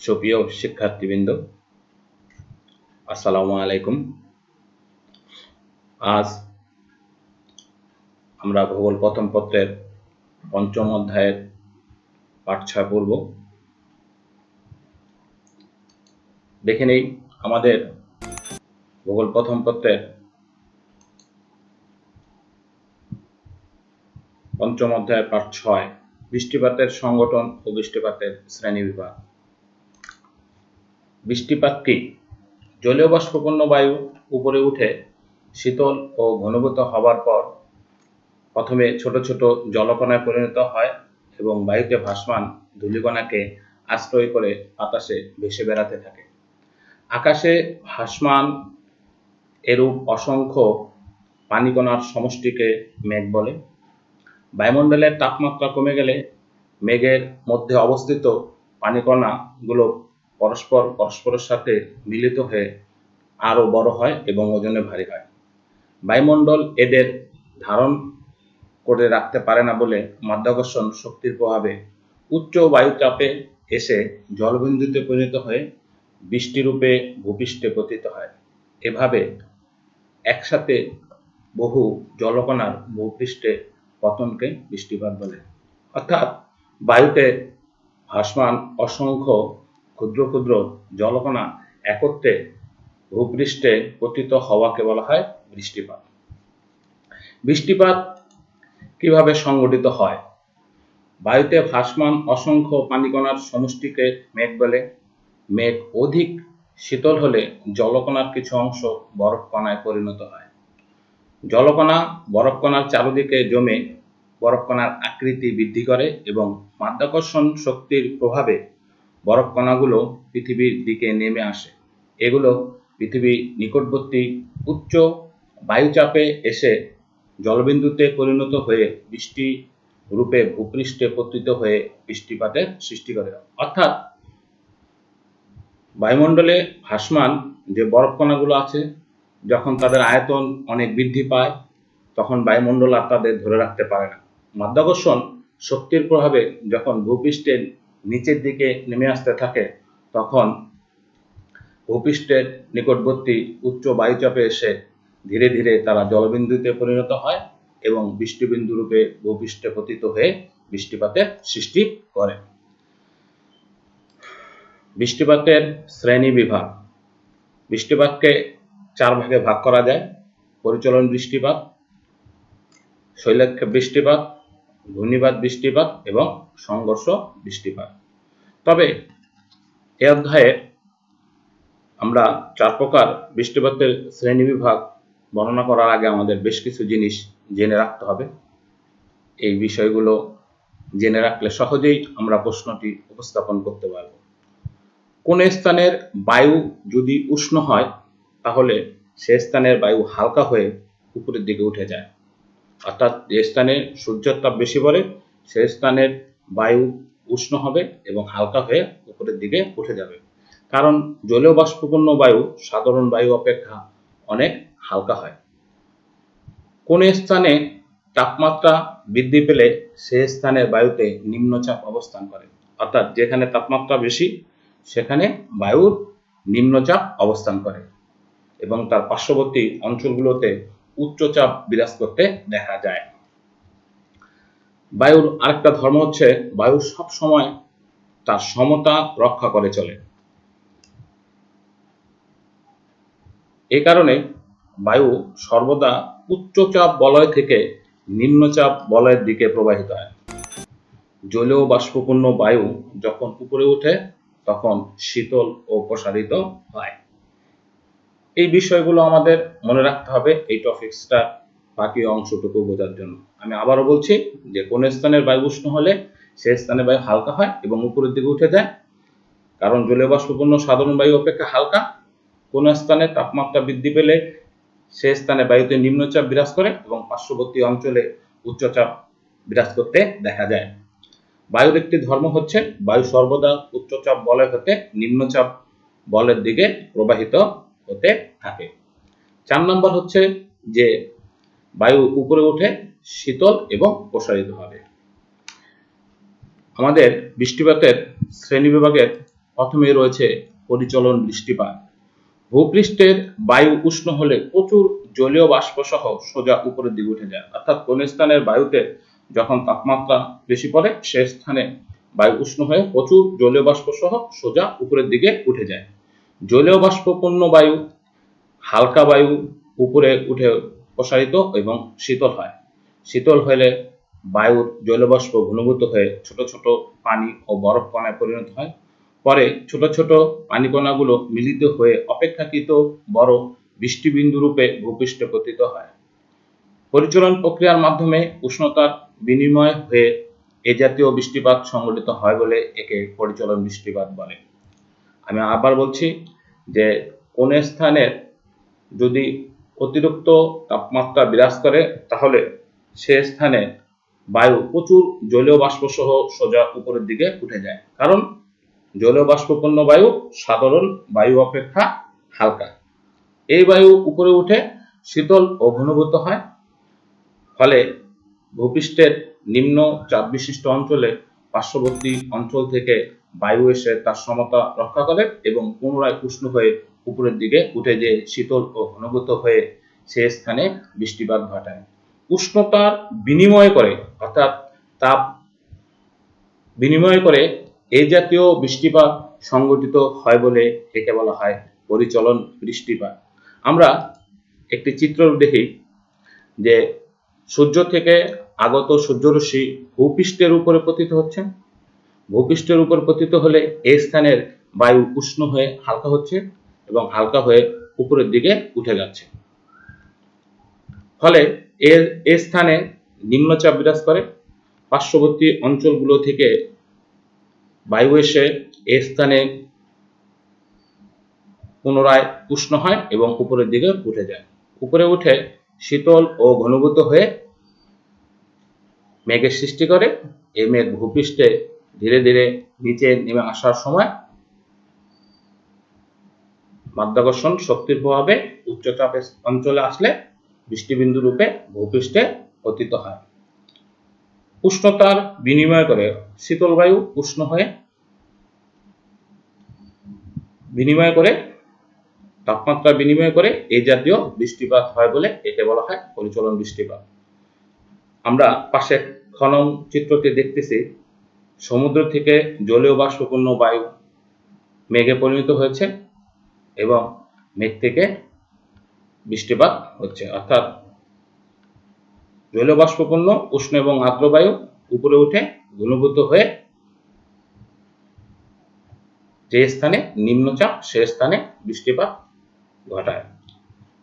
সুপ্রিয় শিক্ষার্থীবৃন্দ, আসসালামু আলাইকুম। আজ আমরা ভূগোল প্রথম পত্রের পঞ্চম অধ্যায়ের পাঠ 6 পড়ব। দেখে নেই আমাদের ভূগোল প্রথম পত্রের পঞ্চম অধ্যায়ের পাঠ 6, বৃষ্টিপাতের সংগঠন ও বৃষ্টিপাতের শ্রেণীবিভাগ। বৃষ্টিপাত কি? জলীয় বাষ্পপূর্ণ বায়ু উপরে উঠে শীতল ও ঘনীভূত হবার পর প্রথমে ছোট ছোট জলকণায় পরিণত হয় এবং বায়ুতে ভাসমান ধূলিকণাকে আশ্রয় করে বাতাসে ভেসে বেড়াতে থাকে। আকাশে ভাসমান এরূপ অসংখ্য পানিকণার সমষ্টিকে মেঘ বলে। বায়ুমণ্ডলের তাপমাত্রা কমে গেলে মেঘের মধ্যে অবস্থিত পানিকণাগুলো পরস্পরের সাথে মিলিত হয়ে আরও বড় হয় এবং ওজনে ভারী হয়। বায়ুমণ্ডল এদের ধারণ করে রাখতে পারে না বলে মাধ্যাকর্ষণ শক্তির প্রভাবে উচ্চ বায়ুচাপে এসে জলবিন্দুতে পরিণত হয়ে বৃষ্টিরূপে ভূপৃষ্ঠে পতিত হয়। এভাবে একসাথে বহু জলকণার ভূপৃষ্ঠে পতনকে বৃষ্টিপাত বলে। অর্থাৎ বায়ুতে ভাসমান অসংখ্য ক্ষুদ্র ক্ষুদ্র জলকণা একত্রে ভূপৃষ্ঠে পতিত হওয়াকে বলা হয় বৃষ্টিপাত। বৃষ্টিপাত কিভাবে সংঘটিত হয়? বায়ুতে ভাসমান অসংখ্য পানিকণার সমষ্টিকে মেঘ বলে। মেঘ অধিক শীতল হলে জলকণার কিছু অংশ বরফকণায় পরিণত হয়। জলকণা বরফকণার চারদিকে জমে বরফকণার আকৃতি বৃদ্ধি করে এবং মাধ্যাকর্ষণ শক্তির প্রভাবে বরফকণাগুলো পৃথিবীর দিকে নেমে আসে। এগুলো পৃথিবীর নিকটবর্তী উচ্চ বায়ুচাপে এসে জলবিন্দুতে পরিণত হয়ে বৃষ্টি রূপে ভূপৃষ্ঠে পতিত হয়ে বৃষ্টিপাতের সৃষ্টি করে। অর্থাৎ বায়ুমণ্ডলে ভাসমান যে বরফকণাগুলো আছে, যখন তাদের আয়তন অনেক বৃদ্ধি পায় তখন বায়ুমণ্ডল আর তাদের ধরে রাখতে পারে না। মাধ্যাকর্ষণ শক্তির প্রভাবে যখন ভূপৃষ্ঠের নিচের দিকে নেমে আসতে থাকে তখন ভূপৃষ্ঠের নিকটবর্তী উচ্চ বায়ুচাপে এসে ধীরে ধীরে তারা জলবিন্দুতে পরিণত হয় এবং বৃষ্টিবিন্দু রূপে ভূপৃষ্ঠে পতিত হয়ে বৃষ্টিপাতের সৃষ্টি করে। বৃষ্টিপাতের শ্রেণী বিভাগ। বৃষ্টিপাতকে 4 ভাগে ভাগ করা যায়: পরিচলন বৃষ্টিপাত, শৈলাক্ষেপ বৃষ্টিপাত, ঘূর্ণিবাত বৃষ্টিপাত এবং সংঘর্ষ বৃষ্টিপাত। তবে এ অধ্যায়ে আমরা 4 প্রকার বৃষ্টিপাতের শ্রেণীবিভাগ বর্ণনা করার আগে আমাদের বেশ কিছু জিনিস জেনে রাখতে হবে। এই বিষয়গুলো জেনে রাখলে সহজেই আমরা প্রশ্নটি উপস্থাপন করতে পারব। কোন স্থানের বায়ু যদি উষ্ণ হয় তাহলে সে স্থানের বায়ু হালকা হয়ে উপরের দিকে উঠে যায়। অর্থাৎ যে স্থানে সূর্যের তাপ বেশি পড়ে সে স্থানের বায়ু উষ্ণ হবে এবং হালকা হয়ে উপরের দিকে উঠে যাবে, কারণ জলীয় বাষ্পপূর্ণ বায়ু সাধারণ বায়ু অপেক্ষা অনেক হালকা হয়। কোন স্থানে তাপমাত্রা বৃদ্ধি পেলে সে স্থানের বায়ুতে নিম্নচাপ অবস্থান করে। অর্থাৎ যেখানে তাপমাত্রা বেশি সেখানে বায়ুর নিম্নচাপ অবস্থান করে এবং তার পার্শ্ববর্তী অঞ্চলগুলোতে উচ্চচাপ বিরাজ করতে দেখা যায়। বায়ুর আরেকটা ধর্ম হচ্ছে বায়ু সব সময় তার সমতা রক্ষা করে চলে। এই কারণে বায়ু সর্বদা উচ্চচাপ বলয় থেকে নিম্নচাপ বলয়ের দিকে প্রবাহিত হয়। জলীয় বাষ্পপূর্ণ বায়ু যখন উপরে ওঠে তখন শীতল ও প্রসারিত হয়। এই বিষয়গুলো আমাদের মনে রাখতে হবে এই টপিকসটা বাকি অংশটুকু বোঝার জন্য। আমি আবারও বলছি যে কোন স্থানের বায়ু উষ্ণ হলে সে স্থানে বায়ু হালকা হয় এবং উপরের দিকে উঠে যায়, কারণ জলীয় বাষ্পপূর্ণ সাধারণ বায়ু অপেক্ষা হালকা। কোন স্থানে তাপমাত্রা বৃদ্ধি পেলে সে স্থানে বায়ুতে নিম্নচাপ বিরাজ করে এবং পার্শ্ববর্তী অঞ্চলে উচ্চচাপ বিরাজ করতে দেখা যায়। বায়ুর একটি ধর্ম হচ্ছে বায়ু সর্বদা উচ্চচাপ বলয় হতে নিম্নচাপ বলয়ের দিকে প্রবাহিত হতে থাকে। 4 নম্বর হচ্ছে যে বায়ু উপরে উঠে শীতল এবং প্রসারিত হবে। আমাদের বৃষ্টিপাতের শ্রেণীবিভাগের প্রথমেই রয়েছে পরিচলন বৃষ্টিপাত। ভূপৃষ্ঠের বায়ু উষ্ণ হলে প্রচুর জলীয় বাষ্প সহ সোজা উপরের দিকে উঠে যায়। অর্থাৎ কোন স্থানের বায়ুতে যখন তাপমাত্রা বেশি পড়ে সে স্থানে বায়ু উষ্ণ হয়ে প্রচুর জলীয় বাষ্প সহ সোজা উপরের দিকে উঠে যায়। জলীয় বাষ্পপূর্ণ বায়ু হালকা বায়ু উপরে উঠে প্রসারিত এবং শীতল হয়। শীতল হলে বায়ুর জলবাষ্প ঘনীভূত হয়ে ছোট ছোট পানি ও বরফ কণায় পরিণত হয়। পরে ছোট ছোট পানি কণাগুলো মিলিত হয়ে অপেক্ষাকৃত বড় বৃষ্টিবিন্দু রূপে ভূপৃষ্ঠে পতিত হয়। পরিচলন প্রক্রিয়ার মাধ্যমে উষ্ণতার বিনিময় হয়ে এ জাতীয় বৃষ্টিপাত সংঘটিত হয় বলে একে পরিচলন বৃষ্টিপাত বলে। আমি আবার বলছি যে কোন স্থানের যদি অতিরিক্ত তাপমাত্রা বিরাজ করে তাহলে সে স্থানে বায়ু প্রচুর জলীয় বাষ্প সহ সোজা উপরের দিকে উঠে যায়, কারণ জলীয় বাষ্পপূর্ণ বায়ু সাধারণ বায়ু অপেক্ষা হালকা। এই বায়ু উপরে উঠে শীতল ও ঘনীভূত হয়, ফলে ভূপৃষ্ঠের নিম্ন চাপ বিশিষ্ট অঞ্চলে পার্শ্ববর্তী অঞ্চল থেকে বায়ু এসে তার সমতা রক্ষা করে এবং পুনরায় উষ্ণ হয়ে উপরের দিকে উঠে যেয়ে শীতল ও ঘনীভূত হয়ে সে স্থানে বৃষ্টিপাত ঘটায়। উষ্ণতার বিনিময় করে অর্থাৎ তাপ বিনিময় করে এই জাতীয় বৃষ্টিপাত সংঘটিত হয় বলে একে বলা হয় পরিচলন বৃষ্টিপাত। আমরা একটি চিত্র দেখি যে সূর্য থেকে আগত সূর্যরশ্মি ভূপৃষ্ঠের উপরে পতিত হচ্ছে। ভূপৃষ্ঠের উপর পতিত হলে এই স্থানের বায়ু উষ্ণ হয়ে হালকা হচ্ছে এবং হালকা হয়ে উপরের দিকে উঠে যাচ্ছে। ফলে এর স্থানে নিম্নচাপ বিরাজ করে। পার্শ্ববর্তী অঞ্চলগুলো থেকে বায়ু এসে এই স্থানে পুনরায় উষ্ণ হয় এবং উপরের দিকে উঠে যায়। উপরে উঠে শীতল ও ঘনীভূত হয়ে মেঘের সৃষ্টি করে। এই মেঘ ভূপৃষ্ঠে ধীরে ধীরে নিচে নেমে আসার সময় মাধ্যাকর্ষণ শক্তির প্রভাবে উচ্চচাপ অঞ্চলে আসলে বৃষ্টিবিন্দু রূপে ভূপৃষ্ঠে পতিত হয়। উষ্ণতার বিনিময় করে শীতল বায়ু উষ্ণ হয়ে বিনিময় করে তাপমাত্রা বিনিময় করে এই জাতীয় বৃষ্টিপাত হয় বলে একে বলা হয় পরিচলন বৃষ্টিপাত। আমরা পাশে খনন চিত্রটি দেখতেছি, সমুদ্র থেকে জলীয় বাষ্পপূর্ণ বায়ু মেঘে পরিণত হয়েছে এবং মেঘ থেকে বৃষ্টিপাত হচ্ছে। অর্থাৎ জলীয় বাষ্পপূর্ণ উষ্ণ এবং আর্দ্র বায়ু উপরে উঠে ঘনীভূত হয়ে যে স্থানে নিম্নচাপ সে স্থানে বৃষ্টিপাত ঘটায়।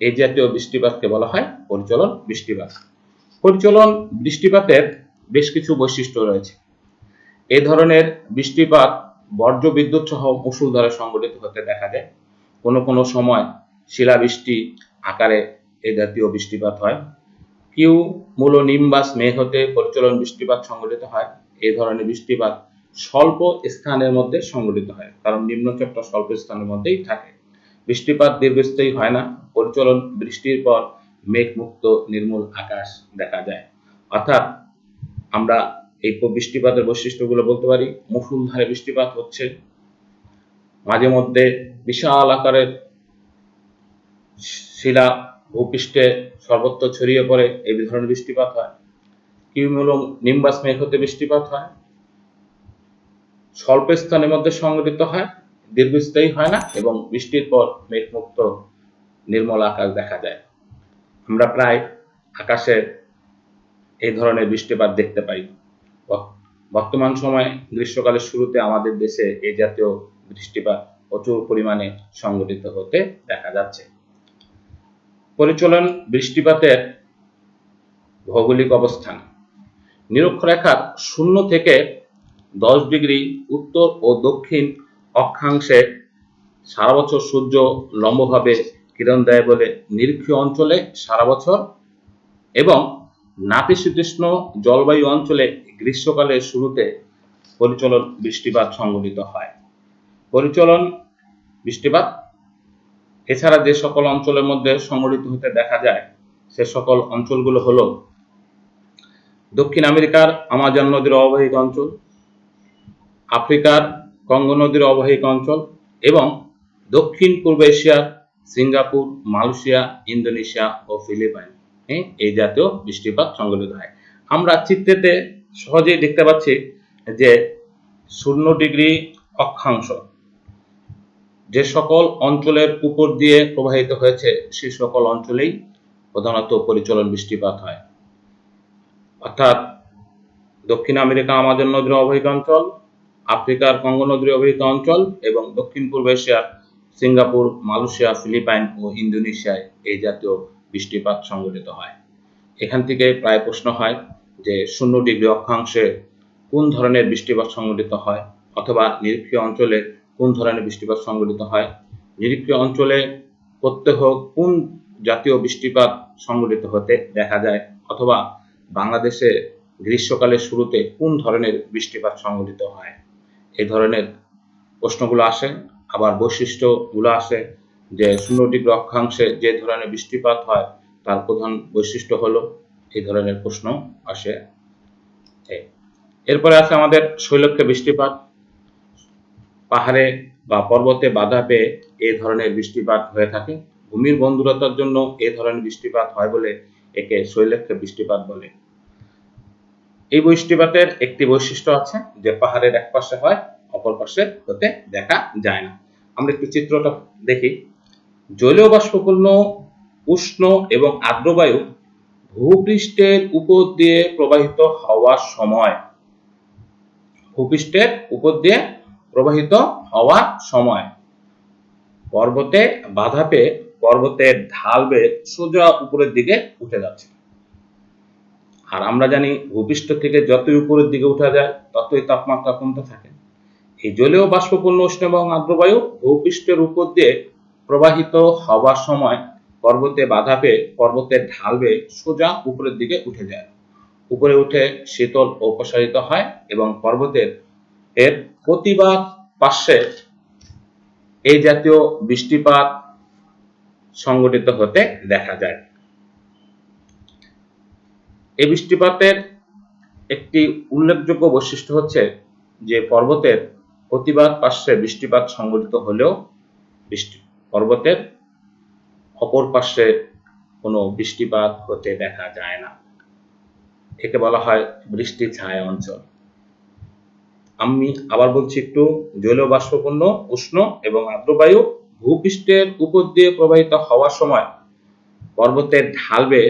এই জাতীয় বৃষ্টিপাতকে বলা হয় পরিচলন বৃষ্টিপাত। পরিচলন বৃষ্টিপাতের বেশ কিছু বৈশিষ্ট্য রয়েছে। এই ধরনের বৃষ্টিপাত বর্জ্য বিদ্যুৎ সহ মুষলধারে সংঘটিত হতে দেখা যায়। কোনো কোনো সময় শিলাবৃষ্টি আকারে এই জাতীয় বৃষ্টিপাত হয়। কিউমুলোনিম্বাস মেঘ হতে পরিচলন বৃষ্টিপাত সংঘটিত হয়। এই ধরনের বৃষ্টিপাত স্বল্প স্থানের মধ্যে সংঘটিত হয়, কারণ নিম্নচাপটা স্বল্প স্থানের মধ্যেই থাকে। বৃষ্টিপাত দীর্ঘস্থায়ী হয় না। পরিচলন বৃষ্টির পর মেঘমুক্ত নির্মল আকাশ দেখা যায়। অর্থাৎ আমরা এই বৃষ্টিপাতের বৈশিষ্ট্যগুলো বলতে পারি। মুষলধারে বৃষ্টিপাত হচ্ছে, মাঝে মধ্যে বিশাল আকারের শিলা ভূপৃষ্ঠে সর্বত্র ছড়িয়ে পড়ে এই ধরনের বৃষ্টিপাত হয়। কিউমুলোনিম্বাস মেঘ হতে বৃষ্টিপাত হয়, স্বল্প স্থানের মধ্যে সংঘটিত হয়, দীর্ঘস্থায়ী হয় না এবং বৃষ্টির পর মেঘমুক্ত নির্মল আকাশ দেখা যায়। আমরা প্রায় আকাশে এই ধরনের বৃষ্টিপাত দেখতে পাই। বর্তমান সময়ে গ্রীষ্মকালের শুরুতে আমাদের দেশে এই জাতীয় বৃষ্টিপাত প্রচুর পরিমাণে সংঘটিত হতে দেখা যাচ্ছে। পরিচলন বৃষ্টিপাতের ভৌগোলিক অবস্থান। নিরক্ষরেখার 0 থেকে 10 ডিগ্রি উত্তর ও দক্ষিণ অক্ষাংশে সারা বছর সূর্য লম্বভাবে কিরণ দেয় বলে নিরক্ষীয় অঞ্চলে সারা বছর এবং নাতিশীতোষ্ণ জলবায়ু অঞ্চলে গ্রীষ্মকালের শুরুতে পরিচলন বৃষ্টিপাত সংঘটিত হয়। পরিচলন বৃষ্টিপাত এছাড়া যে সকল অঞ্চলের মধ্যে সংঘটিত হতে দেখা যায় সে সকল অঞ্চলগুলো হলো দক্ষিণ আমেরিকার আমাজন নদীর অববাহিকা অঞ্চল, আফ্রিকার কঙ্গো নদীর অববাহিকা অঞ্চল এবং দক্ষিণ পূর্ব এশিয়ার সিঙ্গাপুর, মালয়েশিয়া, ইন্দোনেশিয়া ও ফিলিপাইন এই জাতীয় বৃষ্টিপাত সংঘটিত হয়। আমরা চিত্রেতে সহজেই দেখতে পাচ্ছি যে 0° অক্ষাংশ যে সকল অঞ্চলের উপর দিয়ে প্রবাহিত হয়েছে সেই সকল অঞ্চলেই প্রধানত পরিচলন বৃষ্টিপাত হয়। অর্থাৎ দক্ষিণ আমেরিকা আমাজন নদীর অববাহিকা অঞ্চল, আফ্রিকার কঙ্গো নদীর অববাহিকা অঞ্চল এবং দক্ষিণ পূর্ব এশিয়ার সিঙ্গাপুর, মালয়েশিয়া, ফিলিপাইন ও ইন্দোনেশিয়ায় এই জাতীয় বৃষ্টিপাত সংঘটিত হয়। এখান থেকে প্রায় প্রশ্ন হয় যে 0° অক্ষাংশে কোন ধরনের বৃষ্টিপাত সংঘটিত হয়, অথবা নিরক্ষীয় অঞ্চলে কোন ধরনের বৃষ্টিপাত সংঘটিত হয়, নিরক্ষীয় অঞ্চলে প্রত্যহ কোন জাতীয় বৃষ্টিপাত সংঘটিত হতে দেখা যায়, অথবা বাংলাদেশে গ্রীষ্মকালের শুরুতে কোন ধরনের বৃষ্টিপাত সংঘটিত হয়। এই ধরনের প্রশ্নগুলো আসে। আবার বৈশিষ্ট্যগুলো আসে যে 0° অক্ষাংশে যে ধরনের বৃষ্টিপাত হয় তার প্রধান বৈশিষ্ট্য হলো এই ধরনের প্রশ্ন আসে। এরপরে আছে আমাদের শৈলক্ষে বৃষ্টিপাত। পাহাড়ে বা পর্বতে বাধা পেয়ে এই ধরনের বৃষ্টিপাত হয়ে থাকে। ভূমির বন্ধুরতার জন্য এই ধরনের বৃষ্টিপাত হয় বলে একে শৈলক্ষে বৃষ্টিপাত বলে। এই বৃষ্টিপাতের একটি বৈশিষ্ট্য আছে যে পাহাড়ের এক পাশে হয়, অপর পাশে হতে দেখা যায় না। আমরা একটু চিত্রটা দেখি। জলীয় বাষ্পপূর্ণ উষ্ণ এবং আর্দ্র বায়ু ভূপৃষ্ঠের উপর দিয়ে প্রবাহিত হওয়ার সময় পর্বতে বাধা পেয়ে পর্বতের ঢাল বেয়ে সোজা উপরের দিকে উঠে যাচ্ছে। আর আমরা জানি ভূপৃষ্ঠ থেকে যতই উপরের দিকে উঠা যায় ততই তাপমাত্রা কমতে থাকে। এই জলীয় বাষ্পপূর্ণ উষ্ণ এবং আর্দ্র বায়ু ভূপৃষ্ঠের উপর দিয়ে প্রবাহিত হওয়ার সময় পর্বতে বাধা পেয়ে পর্বতের ঢাল বেয়ে সোজা উপরের দিকে উঠে যায়। উপরে উঠে শীতল ও প্রসারিত হয় এবং পর্বতের প্রতিবাদ পার্শ্বে এই জাতীয় বৃষ্টিপাত সংঘটিত হতে দেখা যায়। এই বৃষ্টিপাতের একটি উল্লেখযোগ্য বৈশিষ্ট্য হচ্ছে যে পর্বতের প্রতিবাদ পার্শ্বে বৃষ্টিপাত সংঘটিত হলেও পর্বতের অপর পার্শ্বে কোনো বৃষ্টিপাত হতে দেখা যায় না। একে বলা হয় বৃষ্টি ছায়া অঞ্চল। আমি আবার বলছি একটু, জলীয় বাষ্পপূর্ণ উষ্ণ এবং আর্দ্র বায়ু ভূপৃষ্ঠের উপর দিয়ে প্রবাহিত হওয়ার সময় পর্বতের ঢাল বেয়ে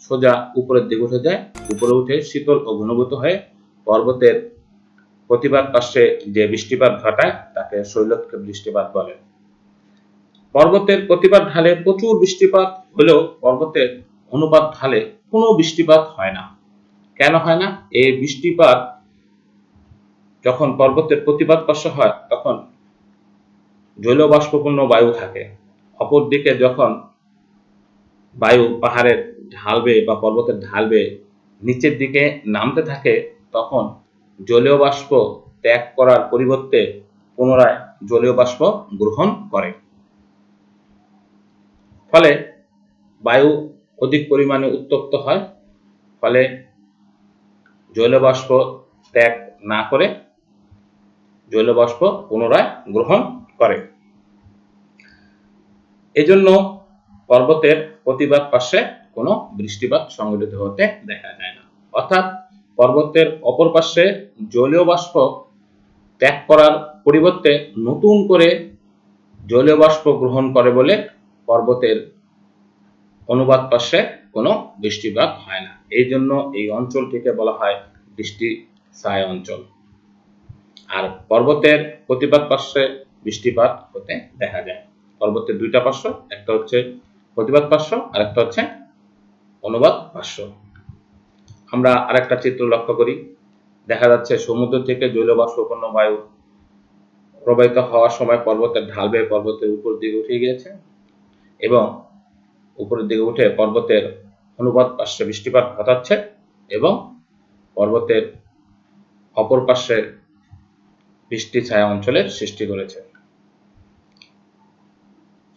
সোজা উপরের দিকে উঠে যায়। উপরে উঠে শীতল ও ঘনীভূত হয়ে পর্বতের প্রতিবাদ পার্শ্বে যে বৃষ্টিপাত ঘটায় তাকে শৈলক্ষে বৃষ্টিপাত বলে। পর্বতের প্রতিবাদ ঢালে প্রচুর বৃষ্টিপাত হলেও পর্বতের অনুপাত ঢালে কোনো বৃষ্টিপাত হয় না। কেন হয় না? এই বৃষ্টিপাত যখন পর্বতের প্রতিবাদ পার্শ্বে হয় তখন জলীয় বাষ্পপূর্ণ বায়ু থাকে। অপরদিকে যখন বায়ু পাহাড়ের ঢাল বেয়ে বা পর্বতের ঢাল বেয়ে নিচের দিকে নামতে থাকে তখন জলীয় বাষ্প ত্যাগ করার পরিবর্তে পুনরায় জলীয় বাষ্প গ্রহণ করে। ফলে বায়ু অধিক পরিমাণে উত্তপ্ত হয়, ফলে জলীয় বাষ্প ত্যাগ না করে জলীয় বাষ্প পুনরায় গ্রহণ করে। এজন্য পর্বতের প্রতিবাদ পার্শ্বে কোনো বৃষ্টিপাত সংঘটিত হতে দেখা যায় না। অর্থাৎ পর্বতের অপর পার্শ্বে জলীয় বাষ্প ত্যাগ করার পরিবর্তে নতুন করে জলীয় বাষ্প গ্রহণ করে বলে পর্বতের অনুবাদ পার্শ্বে কোনো বৃষ্টিপাত হয় না। এই জন্য এই অঞ্চলটিকে বলা হয় বৃষ্টি ছায়া অঞ্চল। আর পর্বতের প্রতিবাদ পার্শ্বে বৃষ্টিপাত হতে দেখা যায়। পর্বতের দুইটা পার্শ্ব, একটা হচ্ছে প্রতিবাদ পার্শ্ব আর একটা হচ্ছে অনুবাদ পার্শ্ব। আমরা আরেকটা চিত্র লক্ষ্য করি। দেখা যাচ্ছে সমুদ্র থেকে জলীয় বাষ্পপূর্ণ বায়ু প্রবাহিত হওয়ার সময় পর্বতের ঢাল বেয়ে পর্বতের উপর দিকে উঠে গিয়েছে এবং উপরের দিকে উঠে পর্বতের অনুবাদ পার্শ্বে বৃষ্টিপাত ঘটাচ্ছে এবং পর্বতের অপর পার্শ্বে বৃষ্টি ছায়া অঞ্চলের সৃষ্টি করেছে।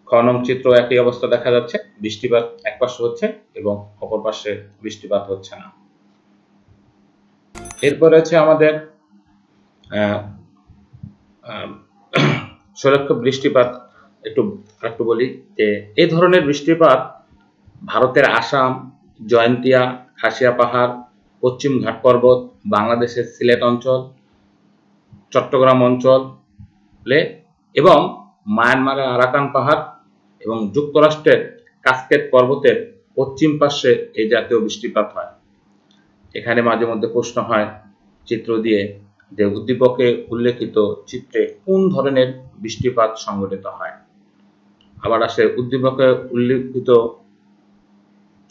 খ নং চিত্র একই অবস্থা দেখা যাচ্ছে, বৃষ্টিপাত এক পার্শ্বে হচ্ছে এবং অপর পার্শ্বে বৃষ্টিপাত হচ্ছে না। এরপরে আছে আমাদের আহ, শৈলক্ষ বৃষ্টিপাত একটু একটু বলি যে এই ধরনের বৃষ্টিপাত ভারতের আসাম, জয়ন্তিয়া, খাসিয়া পাহাড়, পশ্চিম ঘাট পর্বত, বাংলাদেশের সিলেট অঞ্চল, চট্টগ্রাম অঞ্চলে এবং মায়ানমারের আরাকান পাহাড় এবং যুক্তরাষ্ট্রের কাস্কেড পর্বতের পশ্চিম পার্শ্বে এই জাতীয় বৃষ্টিপাত হয়। এখানে মাঝে মধ্যে প্রশ্ন হয় চিত্র দিয়ে যে উদ্দীপকে উল্লেখিত চিত্রে কোন ধরনের বৃষ্টিপাত সংঘটিত হয়। আবার আসে উদ্দীপকে উল্লেখিত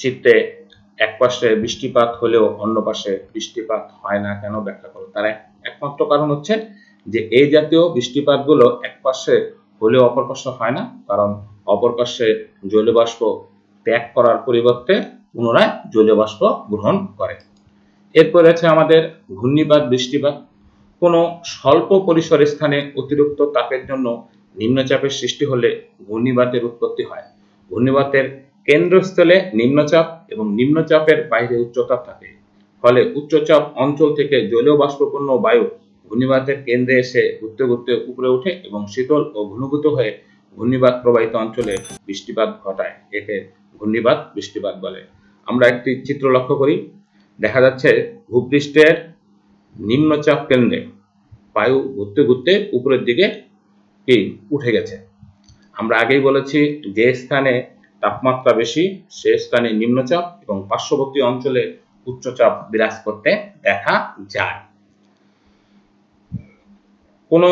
চিত্রে এক পাশে বৃষ্টিপাত হলেও অন্য পাশে বৃষ্টিপাত হয় না কেন, ব্যাখ্যা করো। তার একমাত্র কারণ হচ্ছে যে এই জাতীয় বৃষ্টিপাতগুলো এক পাশে হলেও অপর পাশে হয় না, কারণ অপর পাশে জলীয়বাষ্প ত্যাগ করার পরিবর্তে পুনরায় জলীয়বাষ্প গ্রহণ করে। এরপর আছে আমাদের ঘূর্ণিবাত বৃষ্টিপাত। কোনো স্বল্প পরিসর স্থানে অতিরিক্ত তাপের জন্য নিম্নচাপের সৃষ্টি হলে ঘূর্ণিবাতের উৎপত্তি হয়। ঘূর্ণিবাতের কেন্দ্রস্থলে নিম্নচাপ এবং নিম্নচাপের বাইরে উচ্চচাপ থাকে, ফলে উচ্চচাপ অঞ্চল থেকে জলীয় বাষ্পপূর্ণ বায়ু ঘূর্ণিবাতের কেন্দ্রে এসে ঘুরতে ঘুরতে উপরে ওঠে এবং শীতল ও ঘনীভূত হয়ে ঘূর্ণিবাত প্রবাহিত অঞ্চলে বৃষ্টিপাত ঘটায়। একে ঘূর্ণিবাত বৃষ্টিপাত বলে। আমরা একটি চিত্র লক্ষ্য করি, দেখা যাচ্ছে ভূপৃষ্ঠের নিম্নচাপ কেন্দ্রে বায়ু ঘুরতে ঘুরতে উপরের দিকে কি উঠে গেছে। আমরা আগেই বলেছি যে স্থানে তাপমাত্রা বেশি সে স্থানে নিম্নচাপ এবং পার্শ্ববর্তী অঞ্চলে উচ্চচাপ বিরাজ করতে দেখা যায়। কোন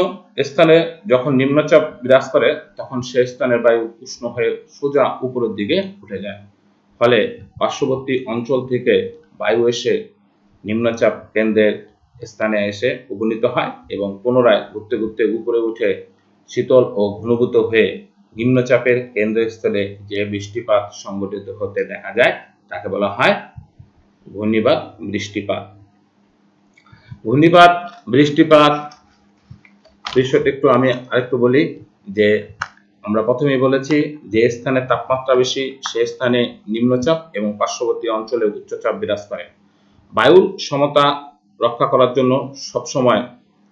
স্থানে যখন নিম্নচাপ বিরাজ করে তখন সে স্থানের বায়ু উষ্ণ হয়ে সোজা উপরের দিকে উঠে যায়, ফলে পার্শ্ববর্তী অঞ্চল থেকে বায়ু এসে নিম্নচাপ কেন্দ্রের স্থানে এসে উপনীত হয় এবং পুনরায় ঘুরতে ঘুরতে উপরে উঠে শীতল ও ঘনীভূত হয়ে নিম্নচাপের কেন্দ্রস্থলে যে বৃষ্টিপাত সংঘটিত হতে দেখা যায় তাকে বলা হয় ঘূর্ণিবাত বৃষ্টিপাত। ঘূর্ণিবাত বৃষ্টিপাত বিষয়টা একটু আমি আরেকটু বলি যে আমরা প্রথমেই বলেছি যে স্থানে তাপমাত্রা বেশি সে স্থানে নিম্নচাপ এবং পার্শ্ববর্তী অঞ্চলে উচ্চচাপ বিরাজ করে। বায়ুর সমতা রক্ষা করার জন্য সবসময়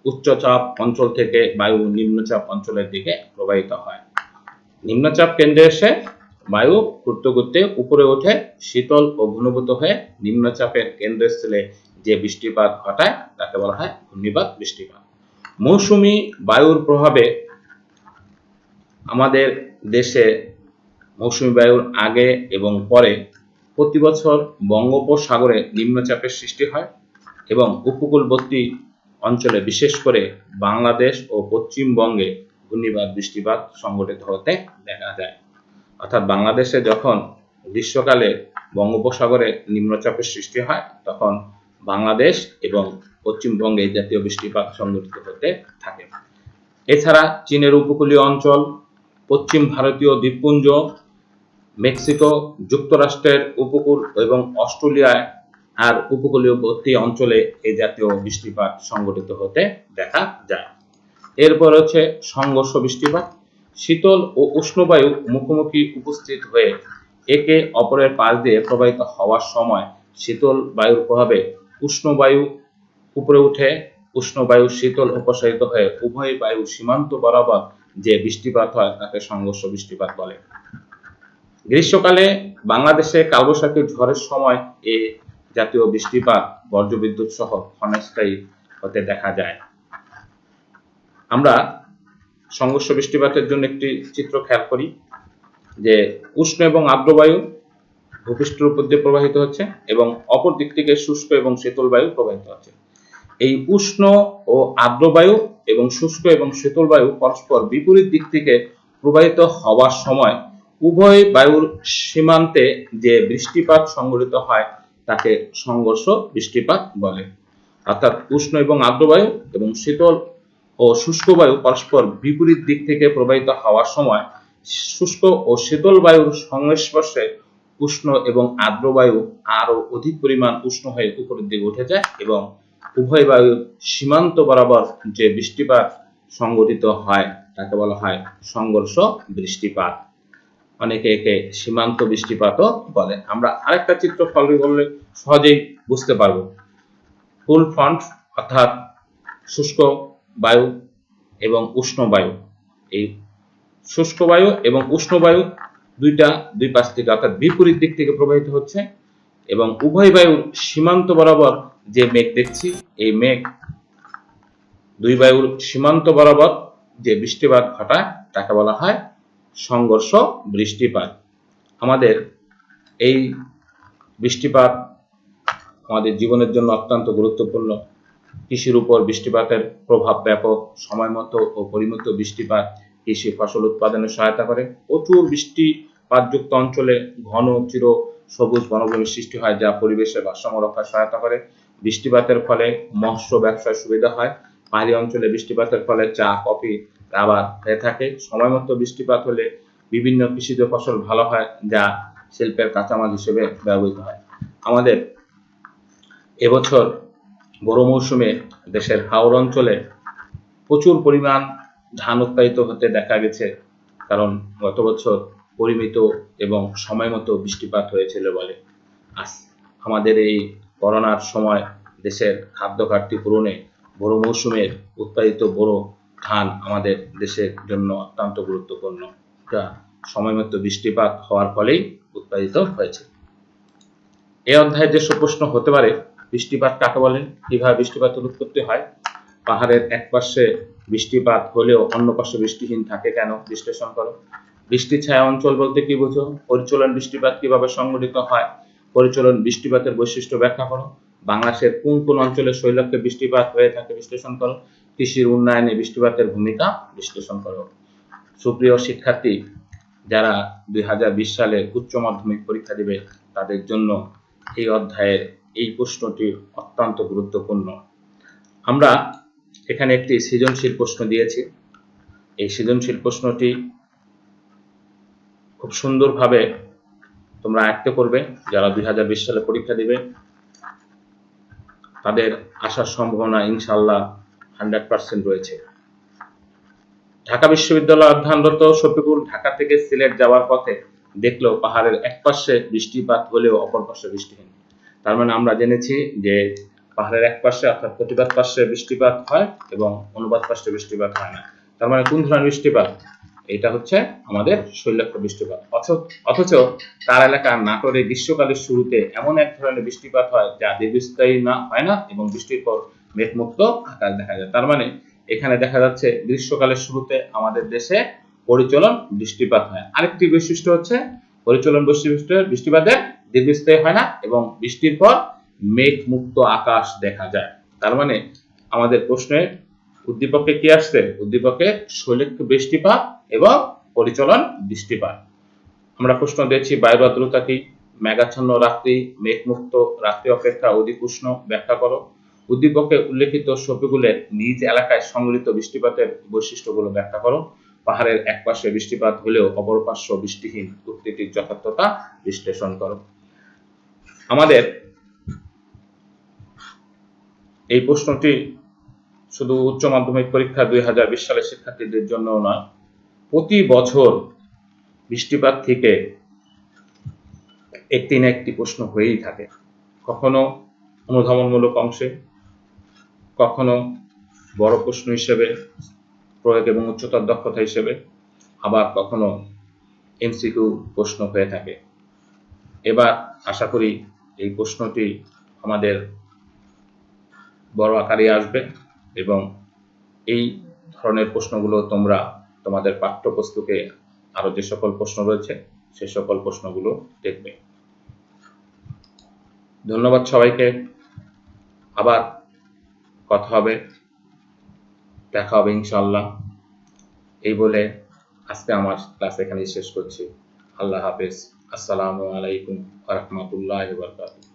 উচ্চচাপ অঞ্চল থেকে বায়ু নিম্নচাপ অঞ্চলের দিকে প্রবাহিত হয়। নিম্নচাপ কেন্দ্রে এসে বায়ু ঘুরতে ঘুরতে উপরে ওঠে শীতল ও ঘনীভূত হয়ে নিম্নচাপের কেন্দ্রস্থলে যে বৃষ্টিপাত ঘটায় তাকে বলা হয় ঘূর্ণিবাত বৃষ্টিপাত। মৌসুমী বায়ুর প্রভাবে আমাদের দেশে মৌসুমী বায়ুর আগে এবং পরে প্রতি বছর বঙ্গোপসাগরে নিম্নচাপের সৃষ্টি হয় এবং উপকূলবর্তী অঞ্চলে বিশেষ করে বাংলাদেশ ও পশ্চিমবঙ্গে ঘূর্ণিবাত বৃষ্টিপাত সংঘটিত হতে দেখা যায়। অর্থাৎ বাংলাদেশে যখন গ্রীষ্মকালে বঙ্গোপসাগরে নিম্নচাপের সৃষ্টি হয় তখন বাংলাদেশ এবং পশ্চিমবঙ্গে এই জাতীয় বৃষ্টিপাত সংঘটিত হতে থাকে। এছাড়া চীনের উপকূলীয় অঞ্চল, পশ্চিম ভারতীয় দ্বীপপুঞ্জ, মেক্সিকো, যুক্তরাষ্ট্রের উপকূল এবং অস্ট্রেলিয়ায় আর উপকূলীয়বর্তী অঞ্চলে এই জাতীয় বৃষ্টিপাত সংঘটিত হতে দেখা যায়। এরপর হচ্ছে সংঘর্ষ বৃষ্টিপাত। শীতল ও উষ্ণ বায়ু মুখোমুখি উপস্থিত হয়ে একে অপরের পাশ দিয়ে প্রবাহিত হওয়ার সময় শীতল বায়ুর প্রভাবে উষ্ণ বায়ু উপরে উঠে উষ্ণ বায়ু শীতল অপসারিত হয়ে উভয় বায়ু সীমান্ত বরাবর যে বৃষ্টিপাত হয় তাকে সংঘর্ষ বৃষ্টিপাত বলে। গ্রীষ্মকালে বাংলাদেশে কালবৈশাখী ঝড়ের সময় এ জাতীয় বৃষ্টিপাত বজ্রবিদ্যুৎ সহ ক্ষণস্থায়ী হতে দেখা যায়। আমরা সংঘর্ষ বৃষ্টিপাতের জন্য একটি চিত্র খেয়াল করি যে উষ্ণ এবং আর্দ্র বায়ু ভূপৃষ্ঠের উপর দিয়ে প্রবাহিত হচ্ছে এবং অপর দিক থেকে শুষ্ক এবং শীতল বায়ু প্রবাহিত হচ্ছে। এই উষ্ণ ও আর্দ্র বায়ু এবং শুষ্ক এবং শীতল বায়ু পরস্পর বিপরীত দিক থেকে প্রবাহিত হওয়ার সময় উভয় বায়ুর সীমান্তে যে বৃষ্টিপাত সংঘটিত হয় তাকে সংঘর্ষ বৃষ্টিপাত বলে। অর্থাৎ উষ্ণ এবং আর্দ্র বায়ু এবং শীতল ও শুষ্ক বায়ু পরস্পর বিপরীত দিক থেকে প্রবাহিত হওয়ার সময় শুষ্ক ও শীতল বায়ুর সংস্পর্শে উষ্ণ এবং আর্দ্র বায়ু আরো অধিক পরিমাণ উষ্ণ হয়ে উপরের দিকে উঠে যায় এবং উভয় বায়ুর সীমান্ত বরাবর যে বৃষ্টিপাত সংঘটিত হয় তাকে বলা হয় সংঘর্ষ বৃষ্টিপাত। অনেকে একে সীমান্ত বৃষ্টিপাতও বলে। আমরা আরেকটা চিত্র ফলো করলে সহজেই বুঝতে পারবো। ফুল ফ্রন্ট অর্থাৎ শুষ্ক বায়ু এবং উষ্ণ বায়ু। এই শুষ্ক বায়ু এবং উষ্ণ বায়ু দুই পাশ থেকে অর্থাৎ বিপরীত দিক থেকে প্রবাহিত হচ্ছে এবং উভয় বায়ুর সীমান্ত বরাবর যে মেঘ দেখছি, এই মেঘ দুই বায়ুর সীমান্ত বরাবর যে বৃষ্টিপাত ঘটায় তাকে বলা হয় সংঘর্ষ বৃষ্টিপাত। আমাদের এই বৃষ্টিপাত আমাদের জীবনের জন্য অত্যন্ত গুরুত্বপূর্ণ। কৃষির উপর বৃষ্টিপাতের প্রভাব ব্যাপক। সময় মতো ও পরিমিত বৃষ্টিপাত কৃষি ফসল উৎপাদনে সহায়তা করে। প্রচুর বৃষ্টিপাতযুক্ত অঞ্চলে ঘন চির সবুজ বনভূমির সৃষ্টি হয়, যা পরিবেশের ভারসাম্য রক্ষায় সহায়তা করে। বৃষ্টিপাতের ফলে মৎস্য ব্যবসায় সুবিধা হয়। পাহাড়ি অঞ্চলে বৃষ্টিপাতের ফলে চা, কফি, রাবার হয়ে থাকে। সময় মতো বৃষ্টিপাত হলে বিভিন্ন কৃষিজ ফসল ভালো হয়, যা শিল্পের কাঁচামাল হিসেবে ব্যবহৃত হয়। আমাদের এবছর বড় মৌসুমে দেশের হাওর অঞ্চলে প্রচুর পরিমাণ ধান উৎপাদিত হতে দেখা গেছে, কারণ গত বছর পরিমিত এবং সময় মতো বৃষ্টিপাত হয়েছিল বলে। আমাদের এই করোনার সময় দেশের খাদ্য ঘাটতি পূরণে বড় মৌসুমের উৎপাদিত বড় ধান আমাদের দেশের জন্য অত্যন্ত গুরুত্বপূর্ণ, যা সময় মতো বৃষ্টিপাত হওয়ার ফলেই উৎপাদিত হয়েছে। এই অধ্যায়ে যেসব প্রশ্ন হতে পারে, বৃষ্টিপাত কাকে বলেন, কিভাবে বৃষ্টিপাতের উৎপত্তি হয়, পাহাড়ের এক পাশে বৃষ্টিপাত হলেও অন্য পাশে বৃষ্টিহীন থাকে কেন, বিশ্লেষণ করো। বৃষ্টি ছায়া অঞ্চল বলতে কি বোঝো? পরিচলন বৃষ্টিপাত কিভাবে সংঘটিত হয়, পরিচলন বৃষ্টিপাতের বৈশিষ্ট্য ব্যাখ্যা করো। বাংলাদেশের কোন কোন অঞ্চলে শৈলক্ষে বৃষ্টিপাত হয়ে থাকে, বিশ্লেষণ করো। কৃষির উন্নয়নে বৃষ্টিপাতের ভূমিকা বিশ্লেষণ করো। সুপ্রিয় শিক্ষার্থী, যারা 2020 সালে উচ্চ মাধ্যমিক পরীক্ষা দিবে তাদের জন্য এই অধ্যায়ের এই প্রশ্নটি অত্যন্ত গুরুত্বপূর্ণ। আমরা এখানে একটি সৃজনশীল প্রশ্ন দিয়েছি। এই সৃজনশীল প্রশ্নটি খুব সুন্দরভাবে তোমরা আয়ত্ত করবে। যারা 2020 সালে পরীক্ষা দিবে তাদের আসার সম্ভাবনা ইনশাআল্লাহ 100% রয়েছে। ঢাকা বিশ্ববিদ্যালয়ে অধ্যয়নরত শফিকুল ঢাকা থেকে সিলেট যাওয়ার পথে দেখলো পাহাড়ের এক পাশে বৃষ্টিপাত হলেও অপর পাশে বৃষ্টিহীন। তার মানে আমরা জেনেছি যে পাহাড়ের এক পাশে অর্থাৎ প্রতিবাদ পাশে বৃষ্টিপাত হয় এবং অনুবাদ পাশে বৃষ্টিপাত হয় না। তার মানে কোন ধরনের বৃষ্টিপাত? এটা হচ্ছে আমাদের শৈলক্ষ বৃষ্টিপাত। অথচ তার এলাকার নাটোরে গ্রীষ্মকালের শুরুতে এমন এক ধরনের বৃষ্টিপাত হয় যা দীর্ঘস্থায়ী হয় না এবং বৃষ্টির পর মেঘমুক্ত আকাশ দেখা যায়। তার মানে এখানে দেখা যাচ্ছে গ্রীষ্মকালের শুরুতে আমাদের দেশে পরিচলন বৃষ্টিপাত হয়। আরেকটি বৈশিষ্ট্য হচ্ছে পরিচলন বৃষ্টিপাতে দীর্ঘস্থায়ী হয় না এবং বৃষ্টির পর মেঘমুক্ত আকাশ দেখা যায়। তার মানে আমাদের প্রশ্নে উদ্দীপকে কি আসছে? উদ্দীপকে শৈলক্ষ বৃষ্টিপাত এবং পরিচলন বৃষ্টিপাত। আমরা প্রশ্ন দিয়েছি বায়ুর আর্দ্রতা কি, মেঘাচ্ছন্ন রাত্রি, মেঘমুক্ত রাত্রি অপেক্ষা অধিক উষ্ণ, ব্যাখ্যা করো। উদ্দীপকে উল্লেখিত শফিকুলের নিজ এলাকায় সংঘটিত বৃষ্টিপাতের বৈশিষ্ট্যগুলো ব্যাখ্যা করো। পাহাড়ের এক পাশে বৃষ্টিপাত হলেও অপর পার্শ্ব বৃষ্টিহীন, উক্তিটির যথার্থতা বিশ্লেষণ করো। আমাদের এই প্রশ্নটি শুধু উচ্চ মাধ্যমিক পরীক্ষা 2020 সালের শিক্ষার্থীদের জন্য নয়, প্রতি বছর বৃষ্টিপাত থেকে একটি না একটি প্রশ্ন হয়েই থাকে। কখনো অনুধাবনমূলক অংশে, কখনো বড় প্রশ্ন হিসেবে প্রয়োগ এবং উচ্চতর দক্ষতা হিসেবে, আবার কখনো এমসিকিউ প্রশ্ন হয়ে থাকে। এবার আশা করি এই প্রশ্নটি আমাদের বড় আকারে আসবে এবং এই ধরনের প্রশ্নগুলো তোমরা তোমাদের পাঠ্যপুস্তকে আরো যে সকল প্রশ্ন রয়েছে সে সকল প্রশ্নগুলো দেখবে। ধন্যবাদ সবাইকে। আবার কথা হবে, দেখা হবে ইনশাআল্লাহ। এই বলে আজকে আমার ক্লাস এখানেই শেষ করছি। আল্লাহ হাফেজ। আসসালামু আলাইকুম ওয়া রাহমাতুল্লাহি ওয়া বারাকাতুহু।